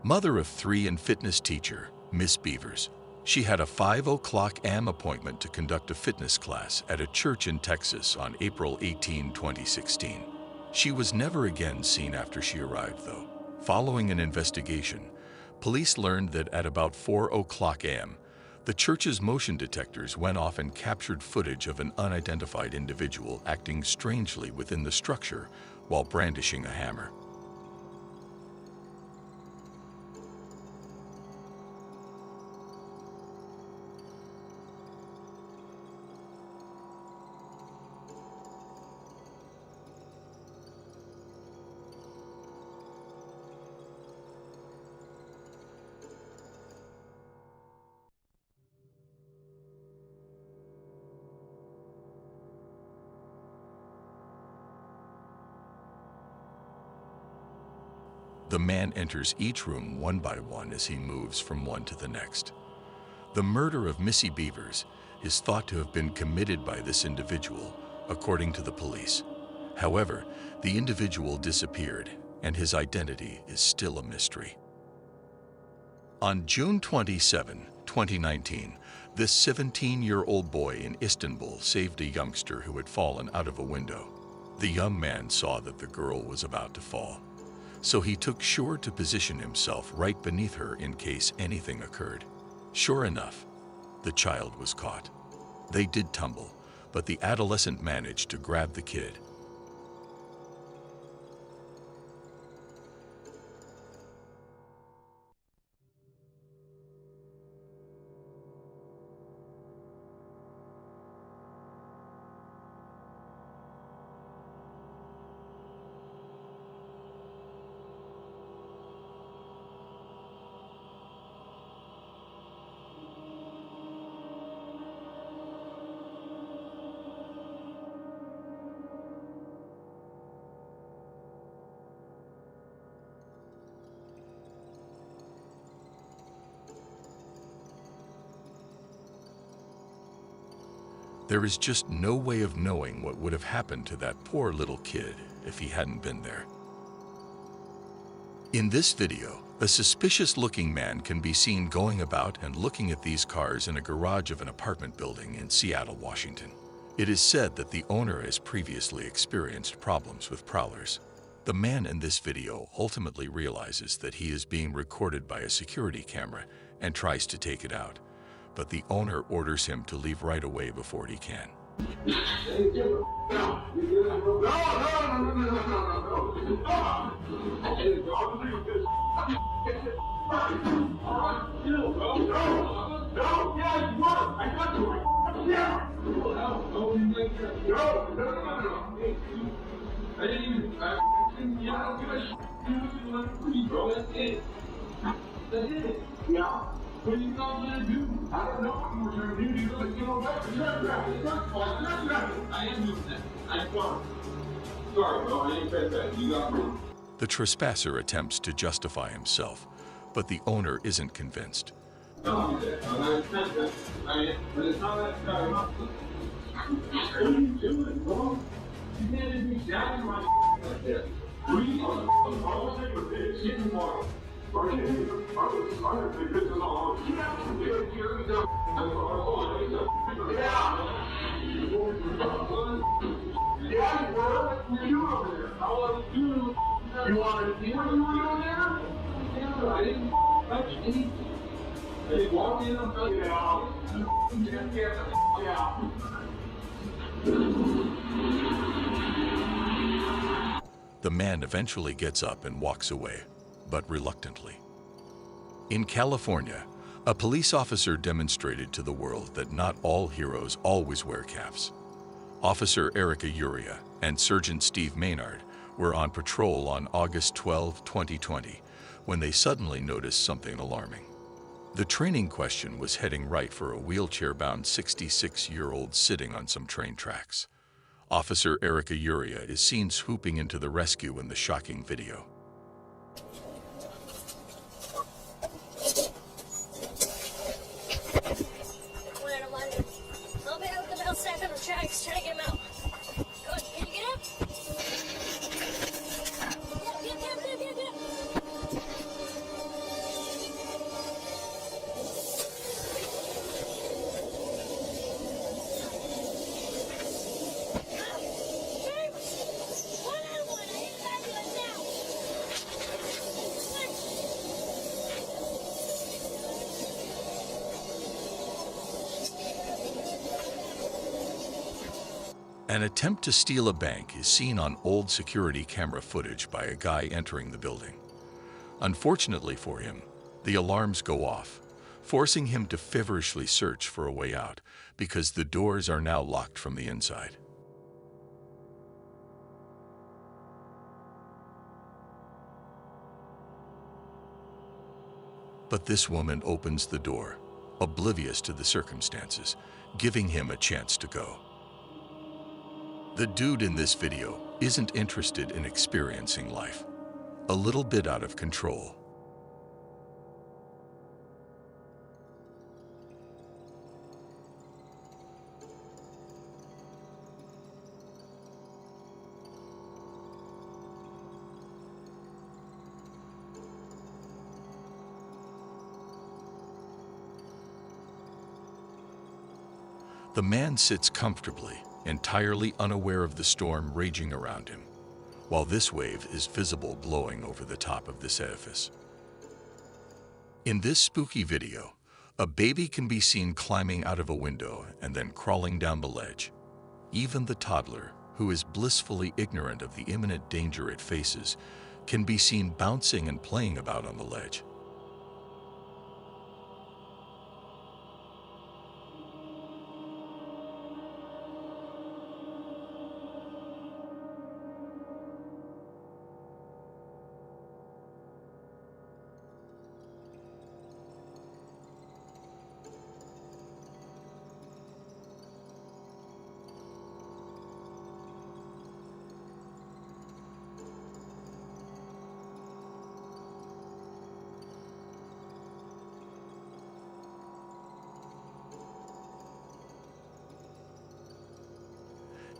Mother of 3 and fitness teacher, Miss Beavers. She had a 5 o'clock a.m. appointment to conduct a fitness class at a church in Texas on April 18, 2016. She was never again seen after she arrived, though. Following an investigation, police learned that at about 4 o'clock a.m., the church's motion detectors went off and captured footage of an unidentified individual acting strangely within the structure while brandishing a hammer. The man enters each room one by one as he moves from one to the next. The murder of Missy Beavers is thought to have been committed by this individual, according to the police. However, the individual disappeared, and his identity is still a mystery. On June 27, 2019, this 17-year-old boy in Istanbul saved a youngster who had fallen out of a window. The young man saw that the girl was about to fall, so he took sure to position himself right beneath her in case anything occurred. Sure enough, the child was caught. They did tumble, but the adolescent managed to grab the kid. There is just no way of knowing what would have happened to that poor little kid if he hadn't been there. In this video, a suspicious-looking man can be seen going about and looking at these cars in a garage of an apartment building in Seattle, Washington. It is said that the owner has previously experienced problems with prowlers. The man in this video ultimately realizes that he is being recorded by a security camera and tries to take it out, but the owner orders him to leave right away before he can. What are you gonna do? I don't know what you're gonna do. But you know what? I am doing that. I'm sorry. Sorry, bro. I ain't said that. You got me. The trespasser attempts to justify himself, but the owner isn't convinced. No, I said that. But it's not that guy. What are you doing, bro? You can't just be shouting my like that. We are the take a bitch. Get tomorrow. The man eventually gets up and walks away, but reluctantly. In California, a police officer demonstrated to the world that not all heroes always wear caps. Officer Erica Uria and Sergeant Steve Maynard were on patrol on August 12, 2020, when they suddenly noticed something alarming. The training question was heading right for a wheelchair-bound 66-year-old sitting on some train tracks. Officer Erica Uria is seen swooping into the rescue in the shocking video. Trying to get him out. Go on, can you get up? Get up. An attempt to steal a bank is seen on old security camera footage by a guy entering the building. Unfortunately for him, the alarms go off, forcing him to feverishly search for a way out because the doors are now locked from the inside. But this woman opens the door, oblivious to the circumstances, giving him a chance to go. The dude in this video isn't interested in experiencing life. A little bit out of control. The man sits comfortably, entirely unaware of the storm raging around him, while this wave is visible blowing over the top of this edifice. In this spooky video, a baby can be seen climbing out of a window and then crawling down the ledge. Even the toddler, who is blissfully ignorant of the imminent danger it faces, can be seen bouncing and playing about on the ledge.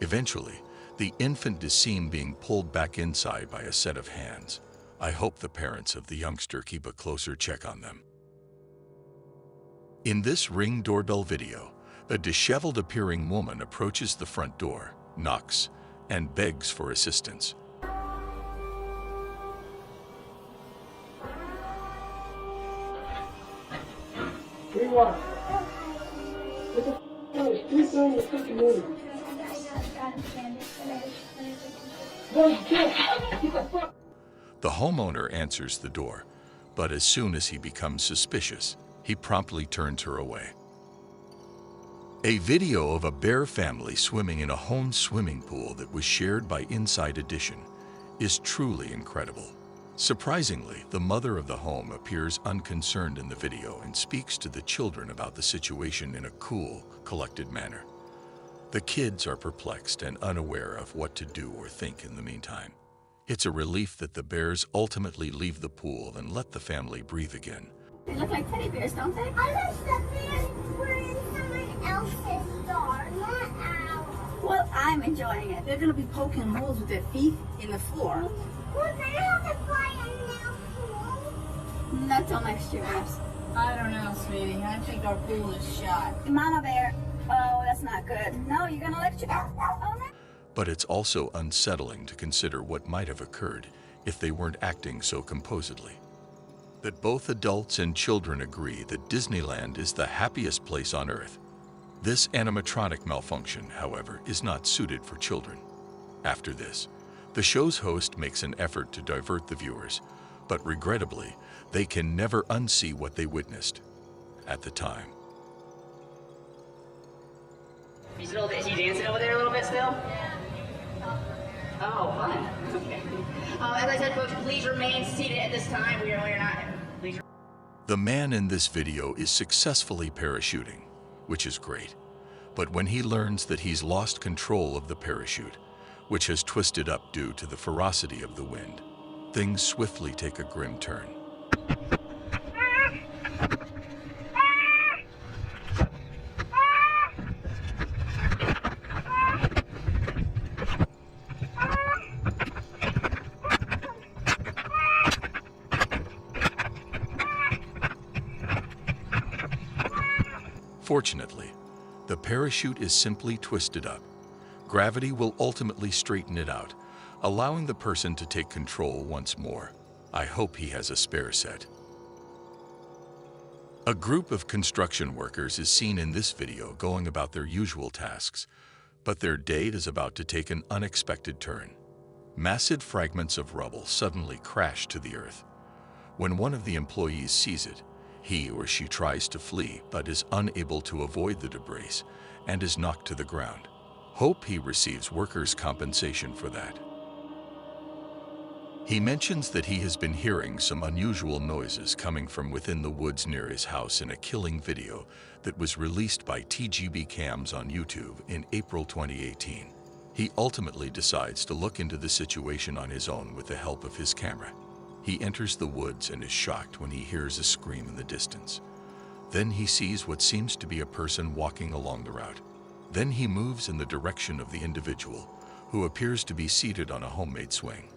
Eventually, the infant is seen being pulled back inside by a set of hands. I hope the parents of the youngster keep a closer check on them. In this Ring doorbell video, a disheveled-appearing woman approaches the front door, knocks, and begs for assistance. The homeowner answers the door, but as soon as he becomes suspicious, he promptly turns her away. A video of a bear family swimming in a home swimming pool that was shared by Inside Edition is truly incredible. Surprisingly, the mother of the home appears unconcerned in the video and speaks to the children about the situation in a cool, collected manner. The kids are perplexed and unaware of what to do or think in the meantime. It's a relief that the bears ultimately leave the pool and let the family breathe again. They look like teddy bears, don't they? I wish the bears were in someone else's door, not ours. Well, I'm enjoying it. They're going to be poking holes with their feet in the floor. Well, they have to fly a new pool. Not till next year, Babs. I don't know, sweetie. I think our pool is shot. Mama bear. Oh, that's not good. No, you're going to let you go. Oh, no. But it's also unsettling to consider what might have occurred if they weren't acting so composedly. That both adults and children agree that Disneyland is the happiest place on Earth. This animatronic malfunction, however, is not suited for children. After this, the show's host makes an effort to divert the viewers, but regrettably, they can never unsee what they witnessed at the time. Is he dancing over there a little bit still? Oh, fun. Okay. As I said, folks, please remain seated at this time. We are not. Please. The man in this video is successfully parachuting, which is great. But when he learns that he's lost control of the parachute, which has twisted up due to the ferocity of the wind, things swiftly take a grim turn. Fortunately, the parachute is simply twisted up. Gravity will ultimately straighten it out, allowing the person to take control once more. I hope he has a spare set. A group of construction workers is seen in this video going about their usual tasks, But their date is about to take an unexpected turn. Massive fragments of rubble suddenly crash to the earth. When one of the employees sees it, he or she tries to flee but is unable to avoid the debris and is knocked to the ground. Hope he receives workers' compensation for that. He mentions that he has been hearing some unusual noises coming from within the woods near his house in a killing video that was released by TGB Cams on YouTube in April 2018. He ultimately decides to look into the situation on his own with the help of his camera. He enters the woods and is shocked when he hears a scream in the distance. Then he sees what seems to be a person walking along the route. Then he moves in the direction of the individual, who appears to be seated on a homemade swing.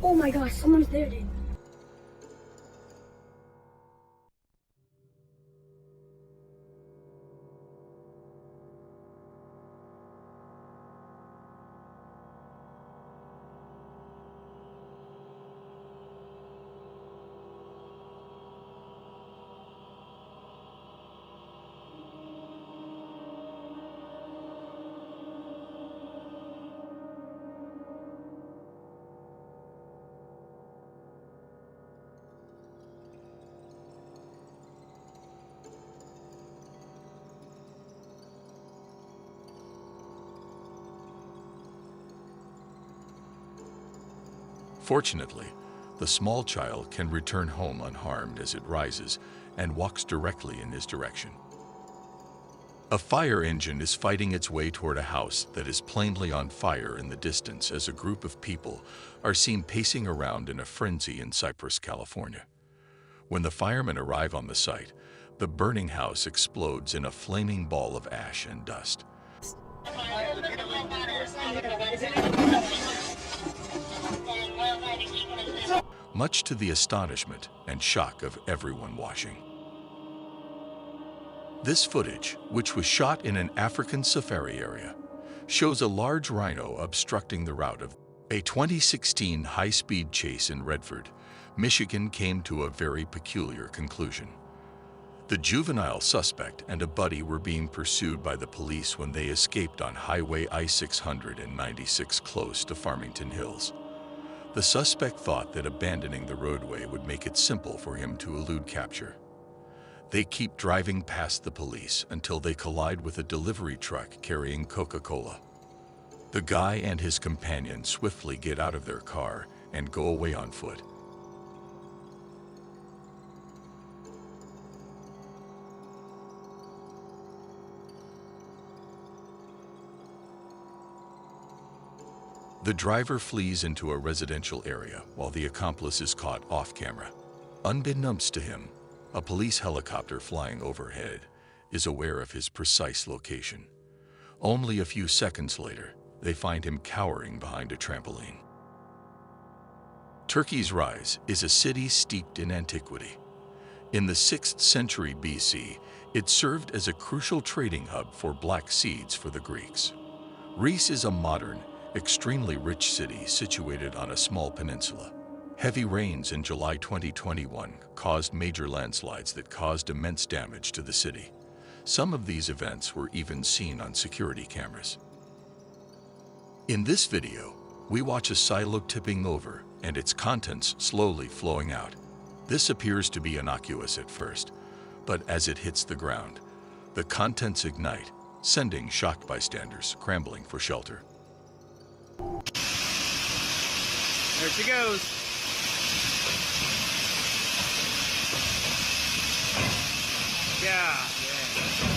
Oh my gosh, someone's there, dude. Fortunately, the small child can return home unharmed as it rises and walks directly in his direction. A fire engine is fighting its way toward a house that is plainly on fire in the distance as a group of people are seen pacing around in a frenzy in Cypress, California. When the firemen arrive on the site, the burning house explodes in a flaming ball of ash and dust. Much to the astonishment and shock of everyone watching. This footage, which was shot in an African safari area, shows a large rhino obstructing the route of a 2016 high-speed chase in Redford, Michigan came to a very peculiar conclusion. The juvenile suspect and a buddy were being pursued by the police when they escaped on Highway I-696 close to Farmington Hills. The suspect thought that abandoning the roadway would make it simple for him to elude capture. They keep driving past the police until they collide with a delivery truck carrying Coca-Cola. The guy and his companion swiftly get out of their car and go away on foot. The driver flees into a residential area while the accomplice is caught off camera. Unbeknownst to him, a police helicopter flying overhead is aware of his precise location. Only a few seconds later, they find him cowering behind a trampoline. Turkey's Rise is a city steeped in antiquity. In the 6th century BC, it served as a crucial trading hub for black seeds for the Greeks. Reese is a modern, extremely rich city situated on a small peninsula. Heavy rains in July 2021 caused major landslides that caused immense damage to the city. Some of these events were even seen on security cameras. In this video, we watch a silo tipping over and its contents slowly flowing out. This appears to be innocuous at first, but as it hits the ground, the contents ignite, sending shocked bystanders scrambling for shelter. There she goes. Yeah.